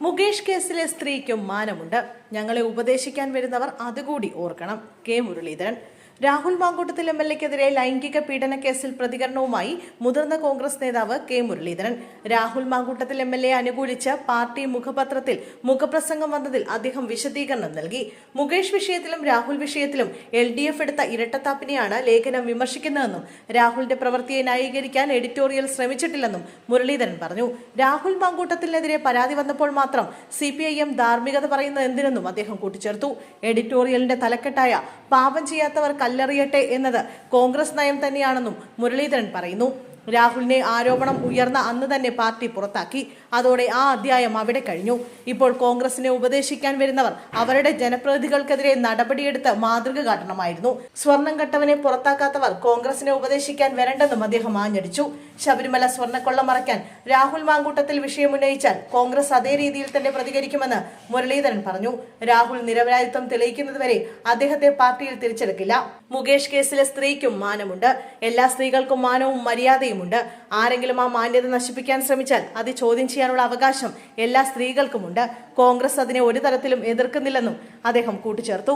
മുകേഷ് കേസിലെ സ്ത്രീക്കും മാനമുണ്ട്. ഞങ്ങളെ ഉപദേശിക്കാൻ വരുന്നവർ അതുകൂടി ഓർക്കണം. കെ മുരളീധരൻ. രാഹുൽ മാങ്കൂട്ടത്തിൽ MLA-ക്കെതിരെ ലൈംഗിക പീഡന കേസിൽ പ്രതികരണവുമായി മുതിർന്ന കോൺഗ്രസ് നേതാവ് കെ മുരളീധരൻ. രാഹുൽ മാങ്കൂട്ടത്തിൽ MLA അനുകൂലിച്ച് പാർട്ടി മുഖപത്രത്തിൽ മുഖപ്രസംഗം വന്നതിൽ അദ്ദേഹം വിശദീകരണം നൽകി. മുകേഷ് വിഷയത്തിലും രാഹുൽ വിഷയത്തിലും LDF എടുത്ത ഇരട്ടത്താപ്പിനെയാണ് ലേഖനം വിമർശിക്കുന്നതെന്നും രാഹുലിന്റെ പ്രവൃത്തിയെ ന്യായീകരിക്കാൻ എഡിറ്റോറിയൽ ശ്രമിച്ചിട്ടില്ലെന്നും മുരളീധരൻ പറഞ്ഞു. രാഹുൽ മാങ്കൂട്ടത്തിനെതിരെ പരാതി വന്നപ്പോൾ മാത്രം CPIM ധാർമ്മികത പറയുന്നത് എന്തിനെന്നും അദ്ദേഹം കൂട്ടിച്ചേർത്തു. എഡിറ്റോറിയലിന്റെ തലക്കെട്ടായ പാപം ചെയ്യാത്തവർ കല്ലെറിയട്ടെ എന്നത് കോൺഗ്രസ് നയം തന്നെയാണെന്നും മുരളീധരൻ പറയുന്നു. രാഹുലിനെ ആരോപണം ഉയർന്ന അന്ന് തന്നെ പാർട്ടി പുറത്താക്കി. അതോടെ ആ അധ്യായം അവിടെ കഴിഞ്ഞു. ഇപ്പോൾ കോൺഗ്രസിനെ ഉപദേശിക്കാൻ വരുന്നവർ അവരുടെ ജനപ്രതിനിധികൾക്കെതിരെ നടപടിയെടുത്ത് മാതൃക കാട്ടണമായിരുന്നു. സ്വർണം കട്ടവനെ പുറത്താക്കാത്തവർ കോൺഗ്രസിനെ ഉപദേശിക്കാൻ വരണ്ടെന്നും അദ്ദേഹം ആഞ്ഞടിച്ചു. ശബരിമല സ്വർണ്ണക്കൊള്ള മറയ്ക്കാൻ രാഹുൽ മാങ്കൂട്ടത്തിൽ വിഷയമുന്നയിച്ചാൽ കോൺഗ്രസ് അതേ രീതിയിൽ തന്നെ പ്രതികരിക്കുമെന്ന് മുരളീധരൻ പറഞ്ഞു. രാഹുൽ നിരപരാധിത്വം തെളിയിക്കുന്നതുവരെ അദ്ദേഹത്തെ പാർട്ടിയിൽ തിരിച്ചെടുക്കില്ല. മുകേഷ് കേസിലെ സ്ത്രീക്കും മാനമുണ്ട്. എല്ലാ സ്ത്രീകൾക്കും മാനവും മര്യാദയും ഉണ്ട്. ആരെങ്കിലും ആ മാന്യത നശിപ്പിക്കാൻ ശ്രമിച്ചാൽ അത് ചോദ്യം ചെയ്യാനുള്ള അവകാശം എല്ലാ സ്ത്രീകൾക്കുമുണ്ട്. കോൺഗ്രസ് അതിനെ ഒരു തരത്തിലും എതിർക്കുന്നില്ലെന്നും അദ്ദേഹം കൂട്ടിച്ചേർത്തു.